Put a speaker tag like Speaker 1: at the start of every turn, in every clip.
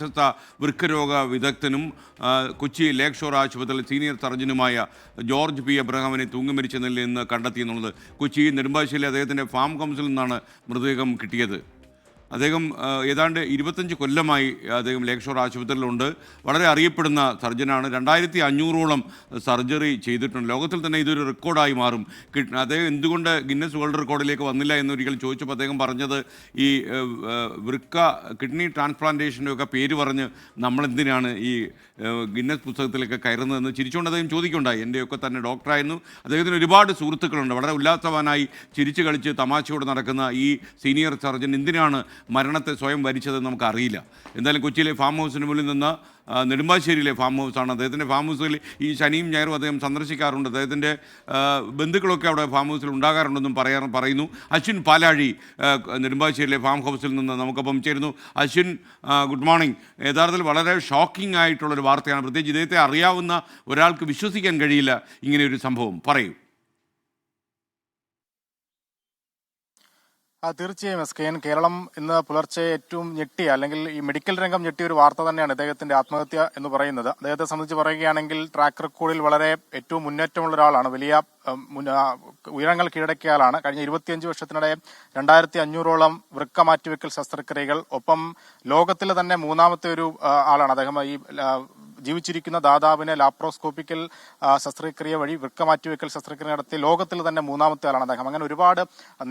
Speaker 1: പ്രശസ്ത വൃക്കരോഗ വിദഗ്ധനും കൊച്ചി ലേക്ക് ഷോർ ആശുപത്രിയിൽ senior സർജനുമായ George P എബ്രഹാമിനെ തൂങ്ങിമരിച്ച നിലയിൽ നിന്ന് കണ്ടെത്തിയെന്നുള്ളത് കൊച്ചി നെടുമ്പാശ്ശേരിയിലെ അദ്ദേഹത്തിൻ്റെ ഫാം ഹൗസിൽ നിന്നാണ് മൃതദേഹം കിട്ടിയത്. അദ്ദേഹം ഏതാണ്ട് 25 കൊല്ലമായി അദ്ദേഹം ലേക്ക് ഷോർ ആശുപത്രിയിലുണ്ട്. വളരെ അറിയപ്പെടുന്ന സർജനാണ്. 2500ഓളം സർജറി ചെയ്തിട്ടുണ്ട്. ലോകത്തിൽ തന്നെ ഇതൊരു റെക്കോർഡായി മാറും. അദ്ദേഹം എന്തുകൊണ്ട് ഗിന്നസ് വേൾഡ് റെക്കോർഡിലേക്ക് വന്നില്ല എന്നൊരിക്കൽ ചോദിച്ചപ്പോൾ അദ്ദേഹം പറഞ്ഞത് ഈ കിഡ്നി ട്രാൻസ്പ്ലാന്റേഷൻ്റെ ഒക്കെ പേര് പറഞ്ഞ് നമ്മളെന്തിനാണ് ഈ ഗിന്നസ് പുസ്തകത്തിലേക്ക് കയറുന്നതെന്ന് ചിരിച്ചുകൊണ്ട് അദ്ദേഹം ചോദിക്കുകയുണ്ടായി. എൻ്റെയൊക്കെ തന്നെ ഡോക്ടറായിരുന്നു. അദ്ദേഹത്തിന് ഒരുപാട് സുഹൃത്തുക്കളുണ്ട്. വളരെ ഉല്ലാസവാനായി ചിരിച്ചു കളിച്ച് തമാശയോടെ നടക്കുന്ന ഈ സീനിയർ സർജൻ എന്തിനാണ് മരണത്തെ സ്വയം വരിച്ചതെന്ന് നമുക്കറിയില്ല. എന്തായാലും കൊച്ചിയിലെ ഫാം ഹൗസിന് മുന്നിൽ നിന്ന് നെടുമ്പാശ്ശേരിയിലെ ഫാം ഹൗസാണ്. അദ്ദേഹത്തിൻ്റെ ഫാം ഹൗസിൽ ഈ ശനിയും ഞായറും അദ്ദേഹം സന്ദർശിക്കാറുണ്ട്. അദ്ദേഹത്തിൻ്റെ ബന്ധുക്കളൊക്കെ അവിടെ ഫാം ഹൗസിൽ ഉണ്ടാകാറുണ്ടെന്നും പറയുന്നു. അശ്വിൻ പാലാഴി നെടുമ്പാശ്ശേരിയിലെ ഫാം ഹൗസിൽ നിന്ന് നമുക്കൊപ്പം ചേരുന്നു. Ashwin, good morning. യഥാർത്ഥത്തിൽ വളരെ ഷോക്കിംഗ് ആയിട്ടുള്ളൊരു വാർത്തയാണ്. പ്രത്യേകിച്ച് ഇദ്ദേഹത്തെ അറിയാവുന്ന ഒരാൾക്ക് വിശ്വസിക്കാൻ കഴിയില്ല ഇങ്ങനെയൊരു സംഭവം. പറയൂ.
Speaker 2: തീർച്ചയായും SKN, കേരളം ഇന്ന് പുലർച്ചെ ഏറ്റവും ഞെട്ടിയ, അല്ലെങ്കിൽ ഈ മെഡിക്കൽ രംഗം ഞെട്ടിയ ഒരു വാർത്ത തന്നെയാണ് ഇദ്ദേഹത്തിന്റെ ആത്മഹത്യ എന്ന് പറയുന്നത്. അദ്ദേഹത്തെ സംബന്ധിച്ച് പറയുകയാണെങ്കിൽ ട്രാക്ക് റെക്കോർഡിൽ ഏറ്റവും മുന്നേറ്റമുള്ള ഒരാളാണ്. വലിയ ഉയരങ്ങൾ കീഴടക്കിയ ആളാണ്. കഴിഞ്ഞ 25 വർഷത്തിനിടെ 2500ഓളം വൃക്ക മാറ്റിവെക്കൽ ശസ്ത്രക്രിയകൾ, ഒപ്പം ലോകത്തിലെ തന്നെ മൂന്നാമത്തെ ഒരു ആളാണ് അദ്ദേഹം. ഈ ജീവിച്ചിരിക്കുന്ന ദാതാവിനെ ലാപ്രോസ്കോപ്പിക്കൽ ശസ്ത്രക്രിയ വഴി വൃക്ക മാറ്റിവെക്കൽ ശസ്ത്രക്രിയ നടത്തി ലോകത്തിൽ തന്നെ മൂന്നാമത്തെ ആളാണ് അദ്ദേഹം. അങ്ങനെ ഒരുപാട്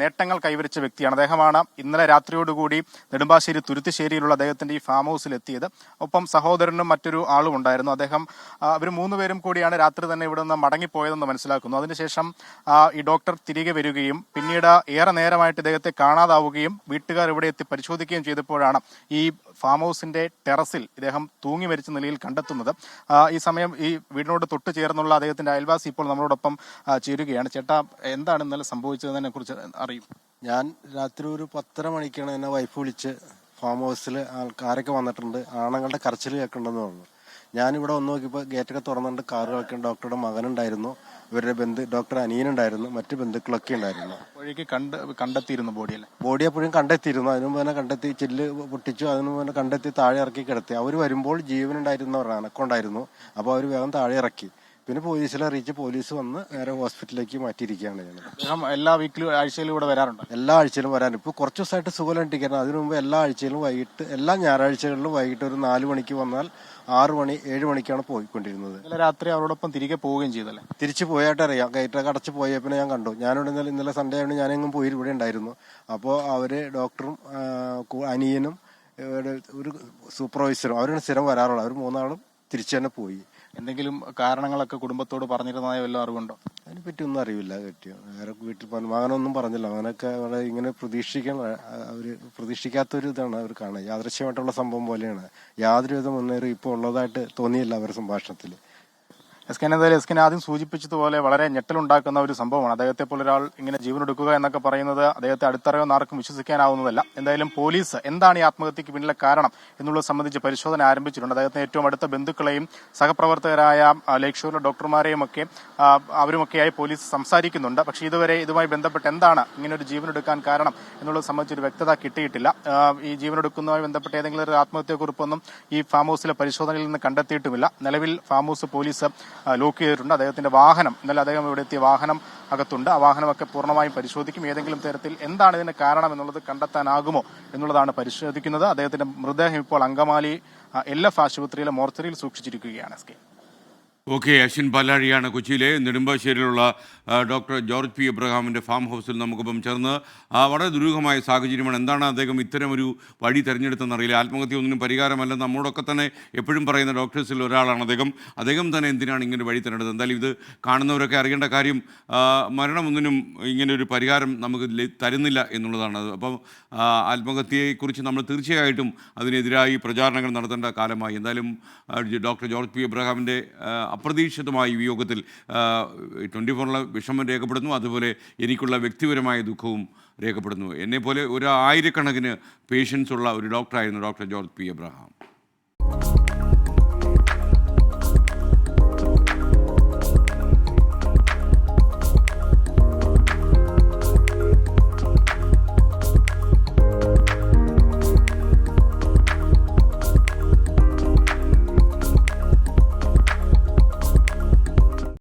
Speaker 2: നേട്ടങ്ങൾ കൈവരിച്ച വ്യക്തിയാണ്. അദ്ദേഹമാണ് ഇന്നലെ രാത്രിയോടുകൂടി നെടുമ്പാശ്ശേരി തുരുത്തിശ്ശേരിയിലുള്ള അദ്ദേഹത്തിന്റെ ഈ ഫാം ഹൗസിൽ എത്തിയത്. ഒപ്പം സഹോദരനും മറ്റൊരു ആളും ഉണ്ടായിരുന്നു. അവർ 3 പേരും കൂടിയാണ് രാത്രി തന്നെ ഇവിടെ നിന്ന് മടങ്ങിപ്പോയതെന്ന് മനസ്സിലാക്കുന്നു. അതിനുശേഷം ഈ ഡോക്ടർ തിരികെ വരികയും പിന്നീട് ഏറെ നേരമായിട്ട് ഇദ്ദേഹത്തെ കാണാതാവുകയും വീട്ടുകാർ ഇവിടെ എത്തി പരിശോധിക്കുകയും ചെയ്തപ്പോഴാണ് ഈ ഫാം ഹൗസിന്റെ ടെറസിൽ ഇദ്ദേഹം തൂങ്ങി മരിച്ച നിലയിൽ കണ്ടെത്തുന്നത്. ഈ സമയം ഈ വീടിനോട് തൊട്ട് ചേർന്നുള്ള അദ്ദേഹത്തിന്റെ അയൽവാസി ഇപ്പോൾ നമ്മളോടൊപ്പം ചേരുകയാണ്. ചേട്ടാ, എന്താണ് ഇന്നലെ സംഭവിച്ചതിനെ കുറിച്ച് അറിയും?
Speaker 3: ഞാൻ രാത്രി ഒരു 10:30 മണിക്കാണ് എന്നെ വൈഫ് വിളിച്ച് ഫാം ഹൗസിൽ ആൾക്കാരൊക്കെ വന്നിട്ടുണ്ട്, ആണുങ്ങളുടെ കരച്ചിൽ കേൾക്കണ്ടെന്ന് പറഞ്ഞു. ഞാനിവിടെ വന്ന് നോക്കിയപ്പോൾ ഗേറ്റൊക്കെ തുറന്നുകൊണ്ട് കാറ് കളിക്കാൻ ഡോക്ടറുടെ മകനുണ്ടായിരുന്നു, ഇവരുടെ ഡോക്ടർ അനിയനുണ്ടായിരുന്നു, മറ്റു ബന്ധുക്കളൊക്കെ ഉണ്ടായിരുന്നു.
Speaker 2: കണ്ടെത്തിയിരുന്നു
Speaker 3: ബോഡി എപ്പോഴും കണ്ടെത്തിയിരുന്നു. അതിനു മുമ്പ് തന്നെ കണ്ടെത്തി ചില്ല് പൊട്ടിച്ചു. അതിനു മുമ്പ് തന്നെ കണ്ടെത്തി താഴെ ഇറക്കി കിടത്തി. അവർ വരുമ്പോൾ ജീവനുണ്ടായിരുന്നവർ അനക്കമുണ്ടായിരുന്നു. അപ്പോൾ അവർ വേഗം താഴെ ഇറക്കി. പിന്നെ പോലീസിൽ അറിയിച്ച് പോലീസ് വന്ന് നേരെ ഹോസ്പിറ്റലിലേക്ക് മാറ്റിയിരിക്കുകയാണ് ഞങ്ങൾ.
Speaker 2: എല്ലാ ആഴ്ചയിലും ഇവിടെ വരാറുണ്ട്?
Speaker 3: എല്ലാ ആഴ്ചയിലും വരാൻ ഇപ്പോൾ കുറച്ച് ദിവസമായിട്ട് സുഖമില്ലാണ്ടിരിക്കുകയാണ്. അതിനു മുമ്പ് എല്ലാ ആഴ്ചയിലും വൈകിട്ട്, എല്ലാ ഞായറാഴ്ചകളിലും വൈകിട്ട് ഒരു 4 മണിക്ക് വന്നാൽ 6 മണി 7 മണിക്കാണ് പോയിക്കൊണ്ടിരുന്നത്.
Speaker 2: രാത്രി അവരോടൊപ്പം തിരികെ പോവുകയും ചെയ്തല്ലേ?
Speaker 3: തിരിച്ചു പോയായിട്ട് അറിയാം. ഗേറ്റൊക്കെ അടച്ച് പോയ പിന്നെ ഞാൻ കണ്ടു. ഞാനിവിടെ ഇന്നലെ സൺഡേ ആയതുകൊണ്ട് ഞാനെങ്ങും പോയി ഇവിടെ ഉണ്ടായിരുന്നു. അപ്പോൾ അവര് ഡോക്ടറും അനിയനും ഒരു സൂപ്പർവൈസറും അവരാണ് സ്ഥിരം വരാറുള്ളത്. അവർ 3 ആളും തിരിച്ചു തന്നെ പോയി.
Speaker 2: എന്തെങ്കിലും കാരണങ്ങളൊക്കെ കുടുംബത്തോട് പറഞ്ഞിരുന്നതായ വല്ലതും അറിവുണ്ടോ?
Speaker 3: അതിനെപ്പറ്റി ഒന്നും അറിയില്ല. പറ്റിയോ വേറെ വീട്ടിൽ മകനൊന്നും പറഞ്ഞില്ല. മകനൊക്കെ അവിടെ ഇങ്ങനെ പ്രതീക്ഷിക്കാത്തൊരു ഇതാണ് അവർ കാണുക. യാദൃശ്യമായിട്ടുള്ള സംഭവം പോലെയാണ്. യാതൊരുവിധ മുന്നറിയിപ്പ് ഉള്ളതായിട്ട് തോന്നിയില്ല അവരുടെ സംഭാഷണത്തിൽ.
Speaker 2: എസ്കൻ ആദ്യം സൂചിപ്പിച്ചതുപോലെ വളരെ ഞെട്ടലുണ്ടാക്കുന്ന ഒരു സംഭവമാണ്. അദ്ദേഹത്തെ പോലെ ഒരാൾ ഇങ്ങനെ ജീവനെടുക്കുക എന്നൊക്കെ പറയുന്നത് അദ്ദേഹത്തെ അടുത്തറിയുന്ന ആർക്കും വിശ്വസിക്കാനാവുന്നതല്ല. എന്തായാലും പോലീസ് എന്താണ് ഈ ആത്മഹത്യക്ക് പിന്നിലെ കാരണം എന്നുള്ളത് സംബന്ധിച്ച് പരിശോധന ആരംഭിച്ചിട്ടുണ്ട്. അദ്ദേഹത്തിന് ഏറ്റവും അടുത്ത ബന്ധുക്കളെയും സഹപ്രവർത്തകരായ ലേക്ക് ഷോറിലെ ഡോക്ടർമാരെയും ഒക്കെ അവരുമൊക്കെയായി പോലീസ് സംസാരിക്കുന്നുണ്ട്. പക്ഷേ ഇതുവരെ ഇതുമായി ബന്ധപ്പെട്ട് എന്താണ് ഇങ്ങനെ ഒരു ജീവനെടുക്കാൻ കാരണം എന്നുള്ളത് സംബന്ധിച്ചൊരു വ്യക്തത കിട്ടിയിട്ടില്ല. ഈ ജീവനെടുക്കുന്നതുമായി ബന്ധപ്പെട്ട് ഏതെങ്കിലും ഒരു ആത്മഹത്യയെക്കുറിപ്പൊന്നും ഈ ഫാം ഹൗസിലെ പരിശോധനയിൽ നിന്ന് കണ്ടെത്തിയിട്ടുമില്ല. നിലവിൽ ഫാം ഹൗസ് പോലീസ് ലോക്ക് ചെയ്തിട്ടുണ്ട്. അദ്ദേഹത്തിന്റെ വാഹനം, ഇന്നലെ അദ്ദേഹം ഇവിടെ എത്തിയ വാഹനം അകത്തുണ്ട്. ആ വാഹനമൊക്കെ പൂർണ്ണമായും പരിശോധിക്കും. ഏതെങ്കിലും തരത്തിൽ എന്താണ് ഇതിന് കാരണം എന്നുള്ളത് കണ്ടെത്താനാകുമോ എന്നുള്ളതാണ് പരിശോധിക്കുന്നത്. അദ്ദേഹത്തിന്റെ മൃതദേഹം ഇപ്പോൾ അങ്കമാലി LF ആശുപത്രിയിലെ മോർച്ചറിയിൽ സൂക്ഷിച്ചിരിക്കുകയാണ്.
Speaker 1: ഓക്കെ, അശ്വിൻ പാലാഴിയാണ് കൊച്ചിയിലെ നെടുമ്പാശ്ശേരിയിലുള്ള ഡോക്ടർ ജോർജ് പി എബ്രഹാമിൻ്റെ ഫാം ഹൗസിൽ നമുക്കൊപ്പം ചേർന്ന്. വളരെ ദുരൂഹമായ സാഹചര്യമാണ്. എന്താണ് അദ്ദേഹം ഇത്തരമൊരു വഴി തിരഞ്ഞെടുത്തെന്നറിയില്ല. ആത്മഹത്യ ഒന്നിനും പരിഹാരമല്ല. നമ്മോടൊക്കെ തന്നെ എപ്പോഴും പറയുന്ന ഡോക്ടേഴ്സിൽ ഒരാളാണ് അദ്ദേഹം തന്നെ എന്തിനാണ് ഇങ്ങനെ വഴി തിരഞ്ഞെടുത്തത്? എന്തായാലും ഇത് കാണുന്നവരൊക്കെ അറിയേണ്ട കാര്യം, മരണമൊന്നിനും ഇങ്ങനൊരു പരിഹാരം നമുക്ക് തരുന്നില്ല എന്നുള്ളതാണ്. അപ്പം ആത്മഹത്യയെക്കുറിച്ച് നമ്മൾ തീർച്ചയായിട്ടും അതിനെതിരായി പ്രചാരണങ്ങൾ നടത്തേണ്ട കാലമായി. എന്തായാലും ഡോക്ടർ ജോർജ് പി എബ്രഹാമിൻ്റെ അപ്രതീക്ഷിതമായ വിയോഗത്തിൽ 24 വിഷമം രേഖപ്പെടുന്നു. അതുപോലെ എനിക്കുള്ള വ്യക്തിപരമായ ദുഃഖവും രേഖപ്പെടുന്നു. എന്നെപ്പോലെ 1000കണക്കിന് പേഷ്യൻസ് ഉള്ള ഒരു ഡോക്ടറായിരുന്നു ഡോക്ടർ ജോർജ് പി എബ്രഹാം.